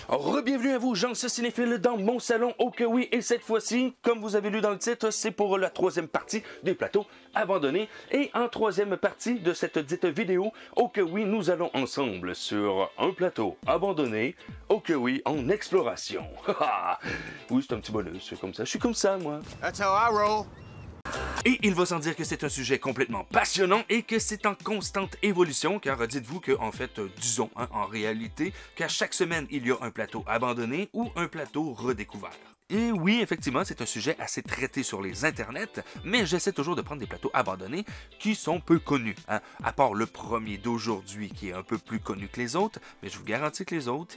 Re-bienvenue à vous, gens cinéphiles, dans mon salon, oh que oui, et cette fois-ci, comme vous avez lu dans le titre, c'est pour la troisième partie des plateaux abandonnés. Et en troisième partie de cette dite vidéo, oh que oui, nous allons ensemble sur un plateau abandonné, oh que oui, en exploration. Oui, c'est un petit bonus, c'est comme ça, je suis comme ça, moi. That's how I roll. Et il va sans dire que c'est un sujet complètement passionnant et que c'est en constante évolution, car dites-vous que, en fait, disons, en réalité, qu'à chaque semaine, il y a un plateau abandonné ou un plateau redécouvert. Et oui, effectivement, c'est un sujet assez traité sur les internets, mais j'essaie toujours de prendre des plateaux abandonnés qui sont peu connus, hein? À part le premier d'aujourd'hui qui est un peu plus connu que les autres, mais je vous garantis que les autres,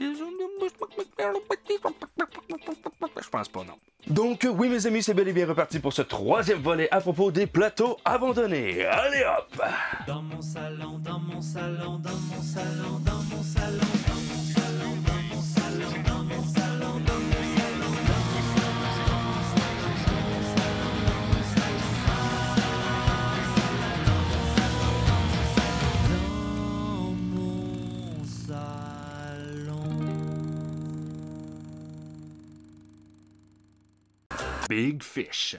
je pense pas, non. Donc oui mes amis, c'est bel et bien reparti pour ce troisième volet à propos des plateaux abandonnés. Allez hop! Dans mon salon, dans mon salon, dans mon salon, dans mon salon, dans mon salon, dans mon salon, dans mon salon, dans mon salon, Big Fish.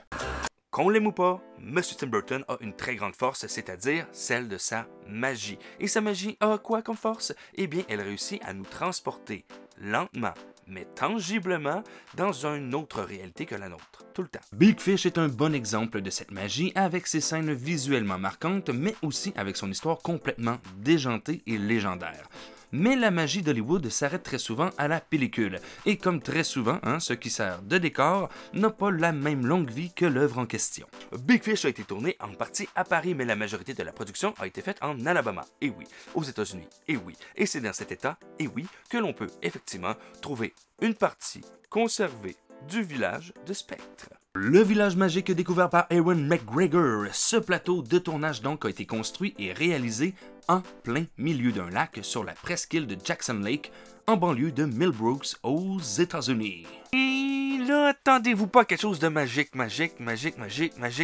Qu'on l'aime ou pas, M. Tim Burton a une très grande force, c'est-à-dire celle de sa magie. Et sa magie a quoi comme force? Eh bien, elle réussit à nous transporter lentement, mais tangiblement, dans une autre réalité que la nôtre, tout le temps. Big Fish est un bon exemple de cette magie, avec ses scènes visuellement marquantes, mais aussi avec son histoire complètement déjantée et légendaire. Mais la magie d'Hollywood s'arrête très souvent à la pellicule, et comme très souvent, ce qui sert de décor n'a pas la même longue vie que l'œuvre en question. Big Fish a été tourné en partie à Paris, mais la majorité de la production a été faite en Alabama, et oui, aux États-Unis, et oui, et c'est dans cet état, et oui, que l'on peut effectivement trouver une partie conservée du village de Spectre. Le village magique découvert par Ewan McGregor. Ce plateau de tournage donc a été construit et réalisé en plein milieu d'un lac sur la presqu'île de Jackson Lake, en banlieue de Millbrooks, aux États-Unis. Et là, attendez-vous pas quelque chose de magique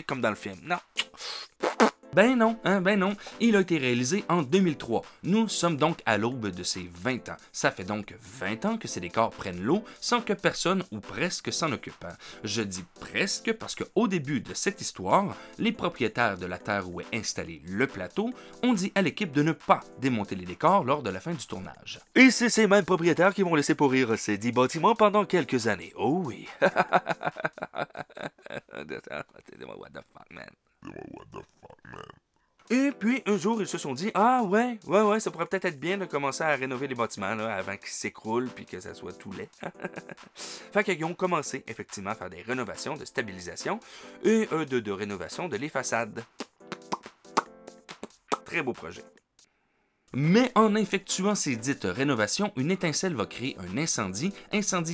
comme dans le film, non? Ben non, ben non. Il a été réalisé en 2003. Nous sommes donc à l'aube de ses 20 ans. Ça fait donc 20 ans que ces décors prennent l'eau sans que personne ou presque s'en occupe. Je dis presque parce qu'au début de cette histoire, les propriétaires de la terre où est installé le plateau ont dit à l'équipe de ne pas démonter les décors lors de la fin du tournage. Et c'est ces mêmes propriétaires qui vont laisser pourrir ces 10 bâtiments pendant quelques années. Oh oui. What the fuck, man. Et puis, un jour, ils se sont dit, ah ouais, ça pourrait peut-être être bien de commencer à rénover les bâtiments là, avant qu'ils s'écroulent puis que ça soit tout laid. Fait qu'ils ont commencé, effectivement, à faire des rénovations de stabilisation et de rénovation de les façades. Très beau projet. Mais en effectuant ces dites rénovations, une étincelle va créer un incendie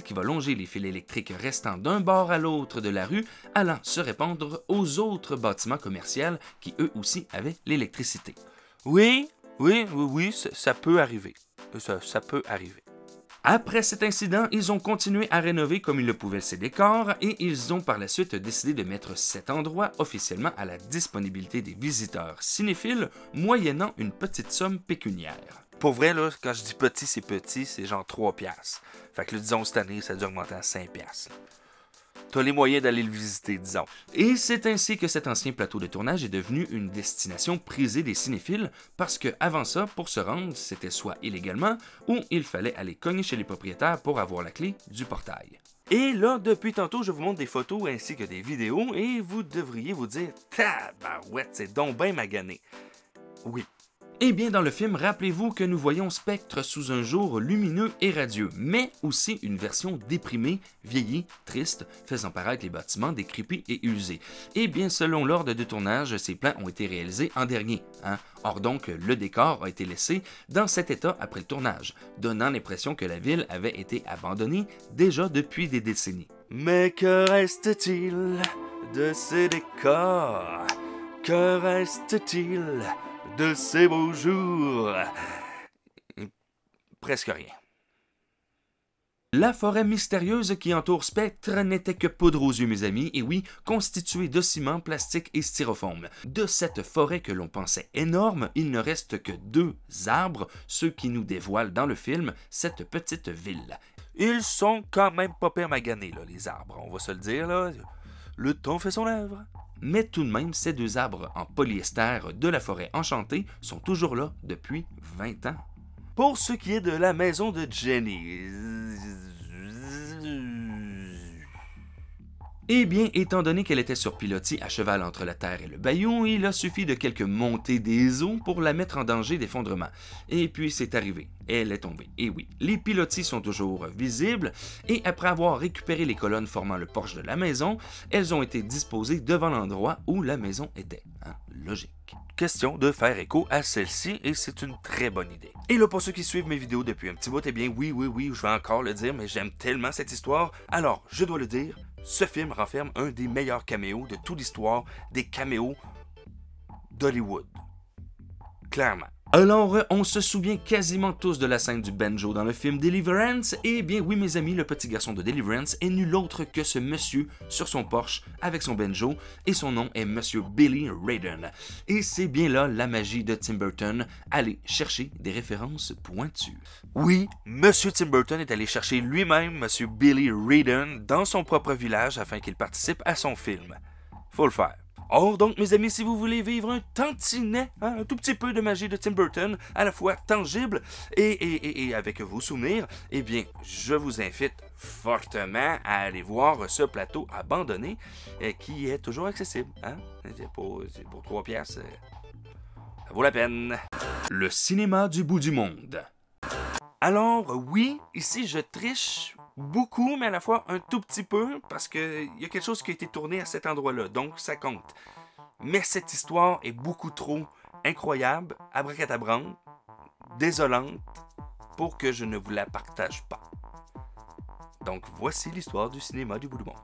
qui va longer les fils électriques restant d'un bord à l'autre de la rue, allant se répandre aux autres bâtiments commerciaux qui eux aussi avaient l'électricité. Oui, ça peut arriver. Ça peut arriver. Après cet incident, ils ont continué à rénover comme ils le pouvaient ces décors et ils ont par la suite décidé de mettre cet endroit officiellement à la disponibilité des visiteurs cinéphiles, moyennant une petite somme pécuniaire. Pour vrai, là, quand je dis petit, c'est genre 3 piastres. Fait que là, disons, cette année, ça a dû augmenter à 5 piastres. T'as les moyens d'aller le visiter, disons. Et c'est ainsi que cet ancien plateau de tournage est devenu une destination prisée des cinéphiles, parce que avant ça, pour se rendre, c'était soit illégalement, ou il fallait aller cogner chez les propriétaires pour avoir la clé du portail. Et là, depuis tantôt, je vous montre des photos ainsi que des vidéos, et vous devriez vous dire « Tabarouette, c'est donc ben magané ». Oui. Eh bien, dans le film, rappelez-vous que nous voyons Spectre sous un jour lumineux et radieux, mais aussi une version déprimée, vieillie, triste, faisant paraître les bâtiments décrépits et usés. Eh bien, selon l'ordre de tournage, ces plans ont été réalisés en dernier. Or donc, le décor a été laissé dans cet état après le tournage, donnant l'impression que la ville avait été abandonnée déjà depuis des décennies. Mais que reste-t-il de ces décors? Que reste-t-il de ces beaux jours? Presque rien. La forêt mystérieuse qui entoure Spectre n'était que poudre aux yeux, mes amis, et oui, constituée de ciment, plastique et styrofoam. De cette forêt que l'on pensait énorme, il ne reste que 2 arbres, ceux qui nous dévoilent dans le film cette petite ville. ils sont quand même pas pire maganés, là, les arbres, on va se le dire, là. Le temps fait son œuvre. Mais tout de même, ces 2 arbres en polyester de la forêt enchantée sont toujours là depuis 20 ans. Pour ce qui est de la maison de Jenny... Eh bien, étant donné qu'elle était sur pilotis à cheval entre la terre et le bayou, il a suffi de quelques montées des eaux pour la mettre en danger d'effondrement. Et puis c'est arrivé, elle est tombée. Et oui, les pilotis sont toujours visibles, et après avoir récupéré les colonnes formant le porche de la maison, elles ont été disposées devant l'endroit où la maison était. Hein? Logique. Question de faire écho à celle-ci, et c'est une très bonne idée. Et là, pour ceux qui suivent mes vidéos depuis un petit bout, eh bien oui, je vais encore le dire, mais j'aime tellement cette histoire, alors je dois le dire, ce film renferme un des meilleurs caméos de toute l'histoire des caméos d'Hollywood. Clairement. Alors, on se souvient quasiment tous de la scène du banjo dans le film Deliverance, et bien oui mes amis, le petit garçon de Deliverance est nul autre que ce monsieur sur son Porsche avec son banjo, et son nom est Monsieur Billy Raiden. Et c'est bien là la magie de Tim Burton, aller chercher des références pointues. Oui, Monsieur Tim Burton est allé chercher lui-même Monsieur Billy Raiden dans son propre village afin qu'il participe à son film. Faut le faire. Or, donc, mes amis, si vous voulez vivre un tantinet, hein, un tout petit peu de magie de Tim Burton, à la fois tangible et avec vos souvenirs, eh bien, je vous invite fortement à aller voir ce plateau abandonné qui est toujours accessible. Hein? C'est pour 3 piastres, ça vaut la peine. Le cinéma du bout du monde. Alors, oui, ici, je triche beaucoup, mais à la fois un tout petit peu, parce qu'il y a quelque chose qui a été tourné à cet endroit-là, donc ça compte. Mais cette histoire est beaucoup trop incroyable, abracadabrante, désolante, pour que je ne vous la partage pas. Donc voici l'histoire du cinéma du bout du monde.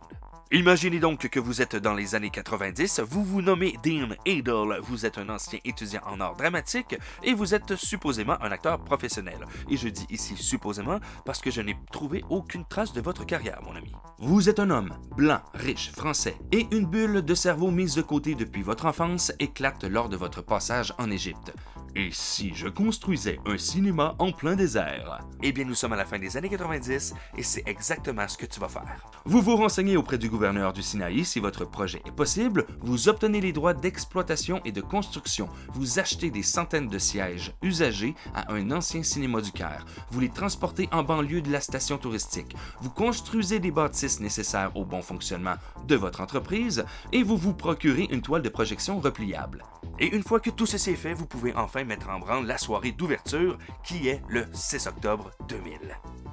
Imaginez donc que vous êtes dans les années 90, vous vous nommez Dean Adel, vous êtes un ancien étudiant en art dramatique et vous êtes supposément un acteur professionnel. Et je dis ici supposément parce que je n'ai trouvé aucune trace de votre carrière, mon ami. Vous êtes un homme, blanc, riche, français, et une bulle de cerveau mise de côté depuis votre enfance éclate lors de votre passage en Égypte. Et si je construisais un cinéma en plein désert? Eh bien, nous sommes à la fin des années 90 et c'est exactement ce que tu vas faire. Vous vous renseignez auprès du gouverneur du Sinaï si votre projet est possible, vous obtenez les droits d'exploitation et de construction, vous achetez des centaines de sièges usagés à un ancien cinéma du Caire, vous les transportez en banlieue de la station touristique, vous construisez des bâtisses nécessaires au bon fonctionnement de votre entreprise et vous vous procurez une toile de projection repliable. Et une fois que tout ceci est fait, vous pouvez enfin mettre en branle la soirée d'ouverture qui est le 6 octobre 2000.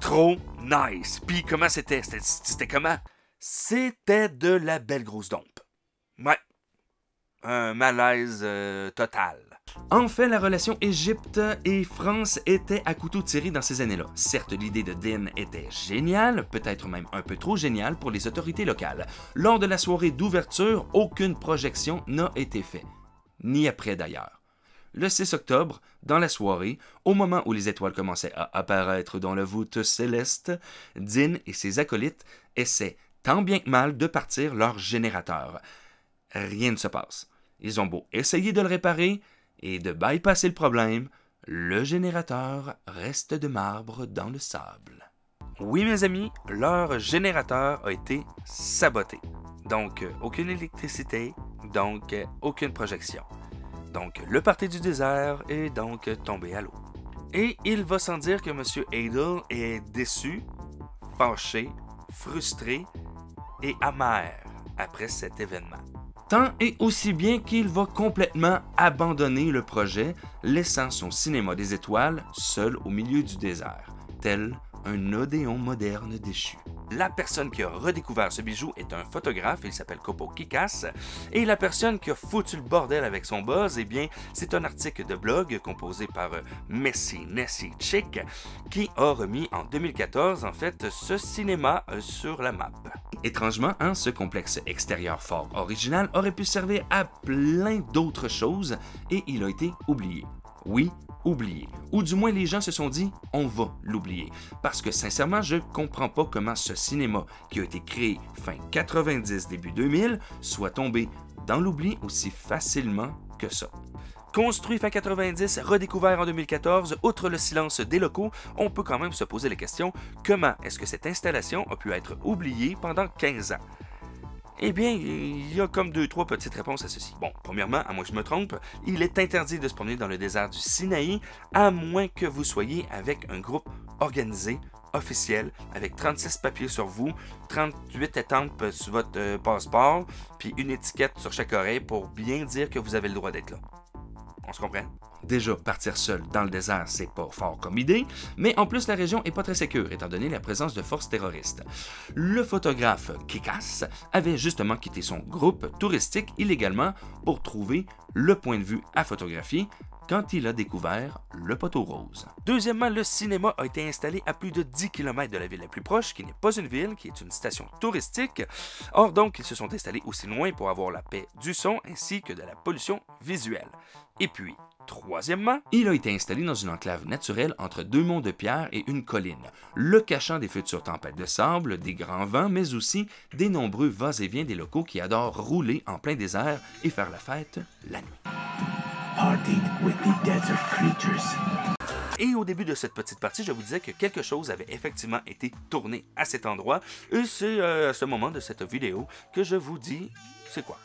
Trop nice! Puis comment c'était? C'était comment? C'était de la belle grosse dompe. Ouais. Un malaise total. En fait, la relation Égypte et France était à couteau tiré dans ces années-là. Certes, l'idée de Dean était géniale, peut-être même un peu trop géniale pour les autorités locales. Lors de la soirée d'ouverture, aucune projection n'a été faite. Ni après d'ailleurs. Le 6 octobre, dans la soirée, au moment où les étoiles commençaient à apparaître dans la voûte céleste, Dean et ses acolytes essaient tant bien que mal de partir leur générateur. Rien ne se passe. Ils ont beau essayer de le réparer et de bypasser le problème, le générateur reste de marbre dans le sable. Oui, mes amis, leur générateur a été saboté. Donc, aucune électricité, donc aucune projection. Donc, le party du désert est donc tombé à l'eau. Et il va sans dire que M. Adel est déçu, fâché, frustré et amer après cet événement. Tant et aussi bien qu'il va complètement abandonner le projet, laissant son cinéma des étoiles seul au milieu du désert, tel un Odéon moderne déchu. La personne qui a redécouvert ce bijou est un photographe, il s'appelle Copo Kikas, et la personne qui a foutu le bordel avec son buzz, eh bien, c'est un article de blog composé par Messy Nessie Chick, qui a remis en 2014, en fait, ce cinéma sur la map. Étrangement, hein, ce complexe extérieur fort original aurait pu servir à plein d'autres choses, et il a été oublié. Oui, oublié. Ou du moins les gens se sont dit « on va l'oublier ». Parce que sincèrement, je comprends pas comment ce cinéma qui a été créé fin 90, début 2000, soit tombé dans l'oubli aussi facilement que ça. Construit fin 90, redécouvert en 2014, outre le silence des locaux, on peut quand même se poser la question comment est-ce que cette installation a pu être oubliée pendant 15 ans? Eh bien, il y a comme 2-3 petites réponses à ceci. Bon, premièrement, à moins que je me trompe, il est interdit de se promener dans le désert du Sinaï, à moins que vous soyez avec un groupe organisé, officiel, avec 36 papiers sur vous, 38 étampes sur votre passeport, puis une étiquette sur chaque oreille pour bien dire que vous avez le droit d'être là. On se comprend? Déjà, partir seul dans le désert, c'est pas fort comme idée, mais en plus, la région est pas très sécure, étant donné la présence de forces terroristes. Le photographe Kikas avait justement quitté son groupe touristique illégalement pour trouver le point de vue à photographier quand il a découvert le poteau rose. Deuxièmement, le cinéma a été installé à plus de 10 km de la ville la plus proche, qui n'est pas une ville, qui est une station touristique. Or donc, ils se sont installés aussi loin pour avoir la paix du son ainsi que de la pollution visuelle. Et puis, troisièmement, il a été installé dans une enclave naturelle entre deux monts de pierre et une colline, le cachant des futures tempêtes de sable, des grands vents, mais aussi des nombreux va-et-vient des locaux qui adorent rouler en plein désert et faire la fête la nuit. Party with the desert creatures. Et au début de cette petite partie, je vous disais que quelque chose avait effectivement été tourné à cet endroit, et c'est à ce moment de cette vidéo que je vous dis c'est quoi.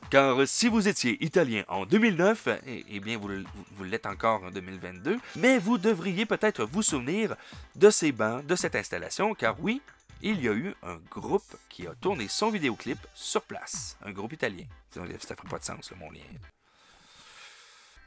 Car si vous étiez italien en 2009, eh bien vous l'êtes encore en 2022, mais vous devriez peut-être vous souvenir de ces bancs, de cette installation, car oui, il y a eu un groupe qui a tourné son vidéoclip sur place, un groupe italien. Ça ne ferait pas de sens, là, mon lien.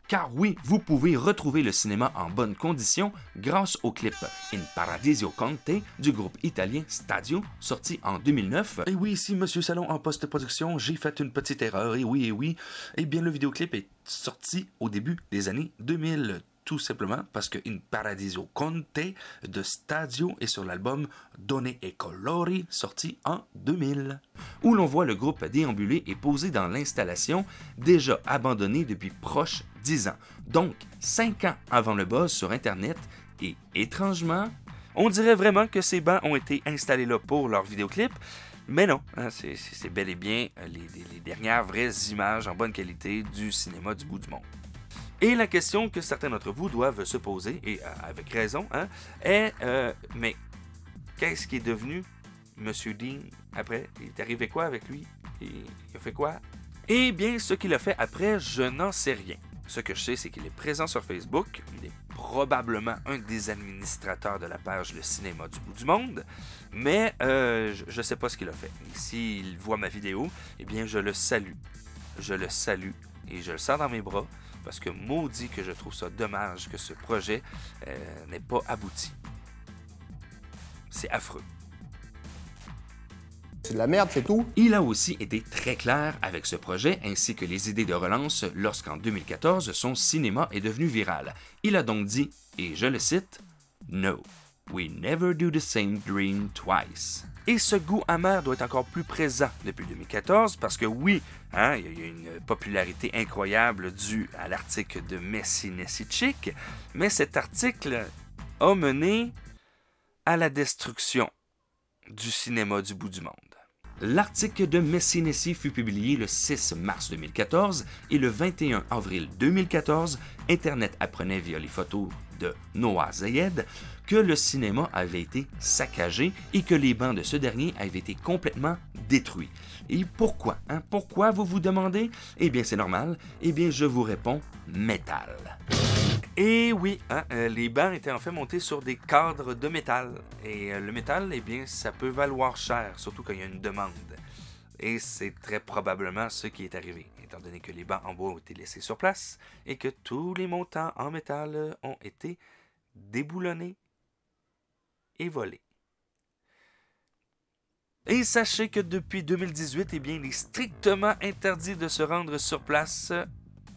Car oui, vous pouvez retrouver le cinéma en bonne condition grâce au clip In Paradiso Conte du groupe italien Stadio, sorti en 2009. Et oui, ici, Monsieur Salon en post-production, j'ai fait une petite erreur, et oui. Eh bien, le vidéoclip est sorti au début des années 2000. Tout simplement parce que In Paradiso Conte de Stadio est sur l'album Donne e Colori, sorti en 2000, où l'on voit le groupe déambuler et poser dans l'installation, déjà abandonnée depuis proche 10 ans, donc 5 ans avant le buzz sur Internet, et étrangement, on dirait vraiment que ces bancs ont été installés là pour leur vidéoclip, mais non, hein, c'est bel et bien les dernières vraies images en bonne qualité du cinéma du bout du monde. Et la question que certains d'entre vous doivent se poser, et avec raison, hein, est mais qu'est-ce qui est devenu M. Dean après? Il est arrivé quoi avec lui? Il a fait quoi? Eh bien, ce qu'il a fait après, je n'en sais rien. Ce que je sais, c'est qu'il est présent sur Facebook. Il est probablement un des administrateurs de la page Le Cinéma du bout du monde. Mais je ne sais pas ce qu'il a fait. Et s'il voit ma vidéo, eh bien, je le salue. Je le salue et je le sens dans mes bras. Parce que maudit que je trouve ça dommage que ce projet n'ait pas abouti. C'est affreux. C'est de la merde, c'est tout. Il a aussi été très clair avec ce projet ainsi que les idées de relance lorsqu'en 2014, son cinéma est devenu viral. Il a donc dit, et je le cite, « No, we never do the same dream twice ». Et ce goût amer doit être encore plus présent depuis 2014 parce que oui, hein, il y a une popularité incroyable due à l'article de Messi Nessi Chick, mais cet article a mené à la destruction du cinéma du bout du monde. L'article de Messi Nessi fut publié le 6 mars 2014 et le 21 avril 2014, Internet apprenait via les photos de Noah Zayed que le cinéma avait été saccagé et que les bancs de ce dernier avaient été complètement détruits. Et pourquoi? Hein? Pourquoi, vous vous demandez? Eh bien, c'est normal. Eh bien, je vous réponds, métal. Et oui, hein, les bancs étaient en fait montés sur des cadres de métal. Et le métal, eh bien, ça peut valoir cher, surtout quand il y a une demande. Et c'est très probablement ce qui est arrivé, étant donné que les bancs en bois ont été laissés sur place et que tous les montants en métal ont été déboulonnés et volés. Et sachez que depuis 2018, eh bien, il est strictement interdit de se rendre sur place.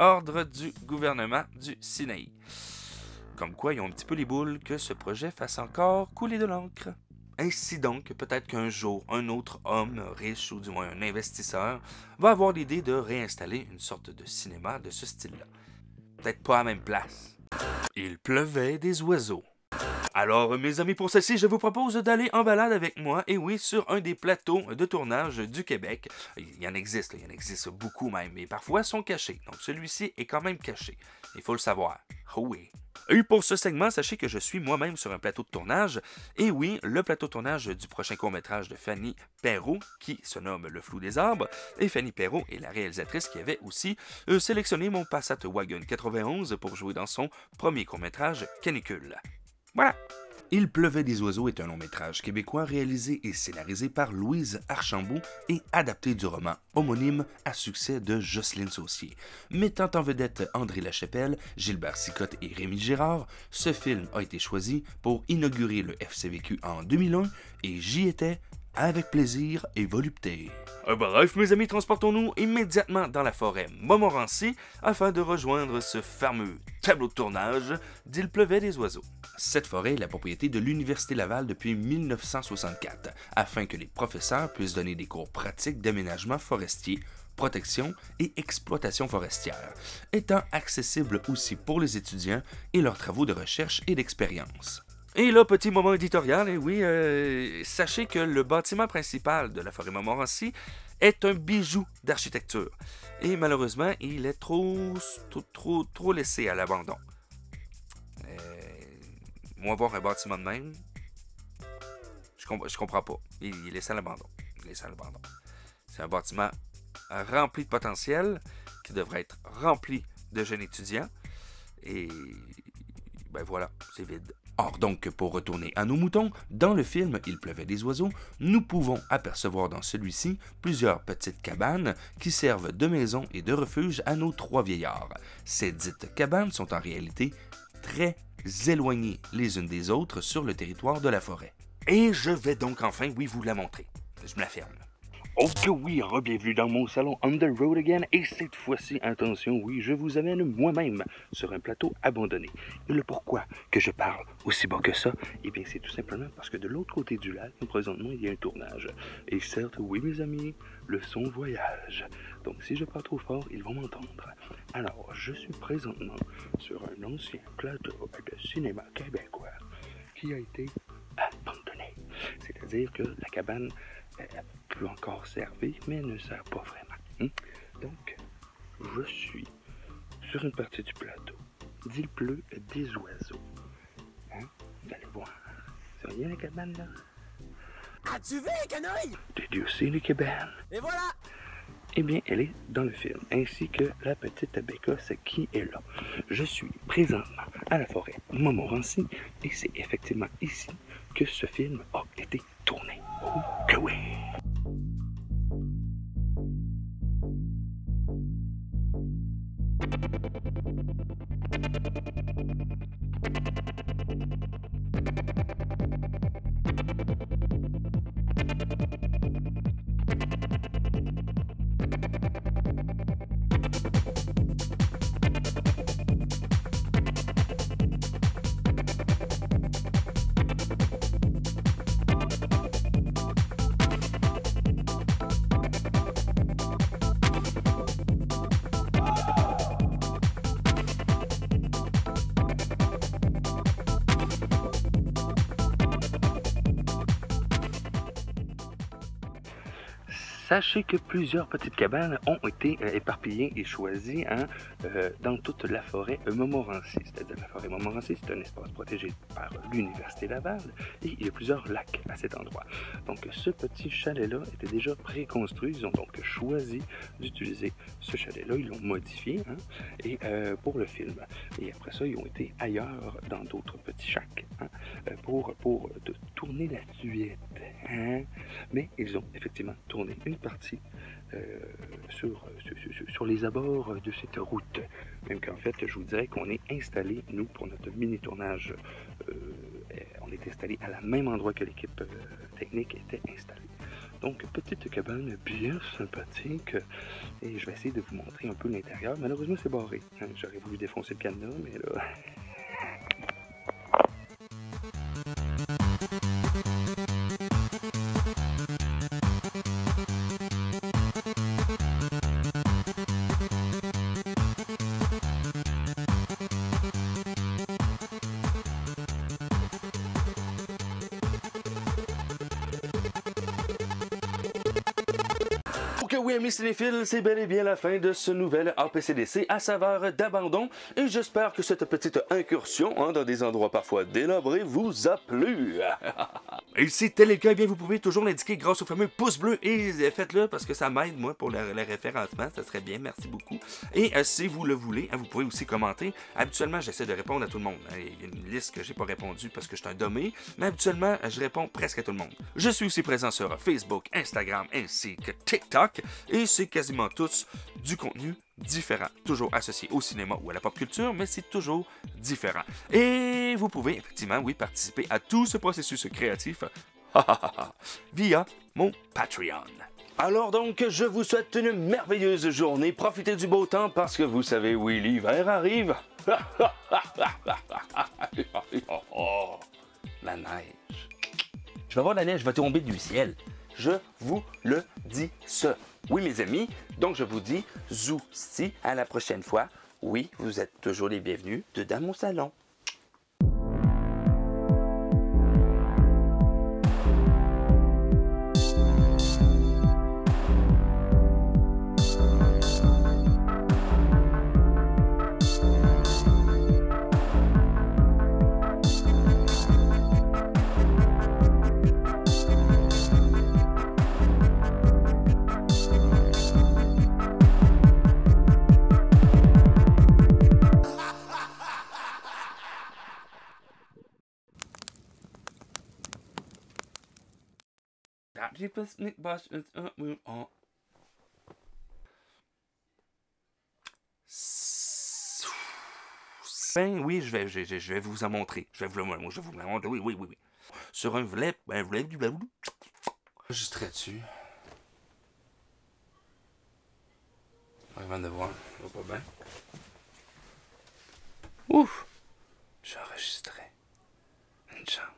Ordre du gouvernement du Sinaï. Comme quoi, ils ont un petit peu les boules que ce projet fasse encore couler de l'encre. Ainsi donc, peut-être qu'un jour, un autre homme riche, ou du moins un investisseur, va avoir l'idée de réinstaller une sorte de cinéma de ce style-là. Peut-être pas à la même place. Il pleuvait des oiseaux. Alors, mes amis, pour ceci, je vous propose d'aller en balade avec moi, et oui, sur un des plateaux de tournage du Québec. Il y en existe beaucoup même, et parfois sont cachés. Donc, celui-ci est quand même caché. Il faut le savoir. Oh oui. Et pour ce segment, sachez que je suis moi-même sur un plateau de tournage. Et oui, le plateau de tournage du prochain court-métrage de Fanny Perrault, qui se nomme Le Flou des arbres. Et Fanny Perrault est la réalisatrice qui avait aussi sélectionné mon Passat Wagon 91 pour jouer dans son premier court-métrage Canicule. Voilà. Il pleuvait des oiseaux est un long-métrage québécois réalisé et scénarisé par Louise Archambault et adapté du roman homonyme à succès de Jocelyne Saucier. Mettant en vedette André Lachapelle, Gilbert Sicotte et Rémi Girard, ce film a été choisi pour inaugurer le FCVQ en 2001 et j'y étais avec plaisir et volupté. Bref, mes amis, transportons-nous immédiatement dans la forêt Montmorency afin de rejoindre ce fameux tableau de tournage d'Il pleuvait des oiseaux. Cette forêt est la propriété de l'Université Laval depuis 1964, afin que les professeurs puissent donner des cours pratiques d'aménagement forestier, protection et exploitation forestière, étant accessible aussi pour les étudiants et leurs travaux de recherche et d'expérience. Et là, petit moment éditorial, et oui, sachez que le bâtiment principal de la forêt Montmorency est un bijou d'architecture. Et malheureusement, il est trop laissé à l'abandon. Moi, voir un bâtiment de même, je comprends pas. Il est laissé à l'abandon. C'est un bâtiment rempli de potentiel, qui devrait être rempli de jeunes étudiants. Et ben voilà, c'est vide. Or donc, pour retourner à nos moutons, dans le film Il pleuvait des oiseaux, nous pouvons apercevoir dans celui-ci plusieurs petites cabanes qui servent de maison et de refuge à nos trois vieillards. Ces dites cabanes sont en réalité très éloignées les unes des autres sur le territoire de la forêt. Et je vais donc enfin, oui, vous la montrer. Je me la ferme. Ok, oui, bienvenue dans mon salon On the Road Again, et cette fois-ci, attention, oui, je vous amène moi-même sur un plateau abandonné. Et le pourquoi que je parle aussi bas que ça, eh bien, c'est tout simplement parce que de l'autre côté du lac, présentement, il y a un tournage. Et certes, oui, mes amis, le son voyage. Donc, si je parle trop fort, ils vont m'entendre. Alors, je suis présentement sur un ancien plateau de cinéma québécois qui a été abandonné. C'est-à-dire que la cabane peut encore servir, mais ne sert pas vraiment. Donc, je suis sur une partie du plateau d'Il pleut des oiseaux. Vous allez voir. C'est rien la cabane, là? As-tu vu, canaille? Did you see the cabane? Et voilà! Eh bien, elle est dans le film, ainsi que la petite bécasse qui est là. Je suis présentement à la forêt Montmorency, et c'est effectivement ici que ce film a été tourné. Oh que oui! Sachez que plusieurs petites cabanes ont été éparpillées et choisies dans toute la forêt Montmorency. C'est-à-dire la forêt Montmorency, c'est un espace protégé par l'Université Laval et il y a plusieurs lacs à cet endroit. Donc ce petit chalet-là était déjà préconstruit. Ils ont donc choisi d'utiliser ce chalet-là. Ils l'ont modifié pour le film. Et après ça, ils ont été ailleurs dans d'autres petits chacs pour tourner la suite. Mais ils ont effectivement tourné une partie sur les abords de cette route. Même qu'en fait, je vous dirais qu'on est installé, nous, pour notre mini-tournage, on est installé à la même endroit que l'équipe technique était installée. Donc, petite cabane bien sympathique. Et je vais essayer de vous montrer un peu l'intérieur. Malheureusement, c'est barré. J'aurais voulu défoncer le cadenas, mais là... oui, amis cinéphiles, c'est bel et bien la fin de ce nouvel APCDC à saveur d'abandon. Et j'espère que cette petite incursion dans des endroits parfois délabrés vous a plu. Et si tel est le cas, eh bien, vous pouvez toujours l'indiquer grâce au fameux pouce bleu. Et faites-le parce que ça m'aide, moi, pour le référencement. Ça serait bien, merci beaucoup. Et si vous le voulez, vous pouvez aussi commenter. Habituellement, j'essaie de répondre à tout le monde. Il y a une liste que j'ai pas répondu parce que je suis un dommé. Mais habituellement, je réponds presque à tout le monde. Je suis aussi présent sur Facebook, Instagram ainsi que TikTok. Et c'est quasiment tous du contenu différent, toujours associé au cinéma ou à la pop culture, mais c'est toujours différent. Et vous pouvez effectivement, oui, participer à tout ce processus créatif via mon Patreon. Alors donc, je vous souhaite une merveilleuse journée. Profitez du beau temps parce que vous savez, oui, l'hiver arrive. La neige. Je vais voir la neige va tomber du ciel. Je vous le dis ce. Oui, mes amis, donc je vous dis zousti à la prochaine fois. Oui, vous êtes toujours les bienvenus dans mon salon. Ben oui, je vais vous en montrer. Je vais vous le montrer. Oui, oui, oui, oui. Sur un volet du blabou. Enregistrerai dessus. Avant de voir, ça va pas bien. Ouf! J'enregistrais. Une chance.